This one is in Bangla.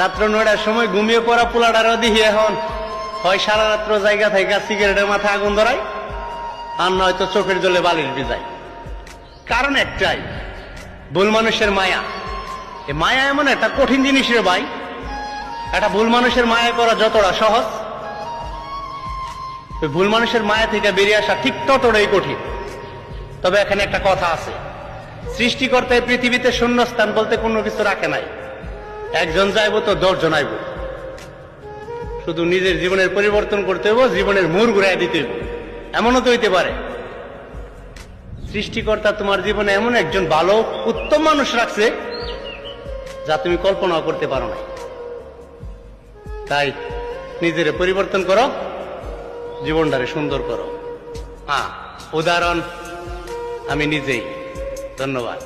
রাত্র 9টার সময় ঘুমিয়ে পড়া পোলাটারও দেখি এখন হয় সারা রাত্র জায়গা থেকে সিগারেটের মাথায় আগুন ধরায়, আর নয়তো চোখের জলে বালিশ ভিজায়। কারণ একটাই, ভুল মানুষের মায়া। এ মায়া এমন একটা কঠিন জিনিস রে ভাই। একটা ভুল মানুষের মায়া করা যতটা সহজ, ওই ভুল মানুষের মায়া থেকে বেরিয়ে আসা ঠিক ততটাই কঠিন। তবে এখানে একটা কথা আছে, সৃষ্টিকর্তা এই পৃথিবীতে শূন্যস্থান বলতে কোনো কিছু রাখে নাই। একজন যাইব তো 10 জন আইব। শুধু নিজের জীবনের পরিবর্তন করতে হইব, জীবনের মোড় ঘুরাই দিতে হইব। এমনও তো হইতে পারে সৃষ্টিকর্তা তোমার জীবনে এমন একজন ভালো উত্তম মানুষ রাখছে যা তুমি কল্পনাও করতে পারো না। তাই নিজের পরিবর্তন করো, জীবনটারে সুন্দর করো। উদাহরণ আমি নিজেই। ধন্যবাদ।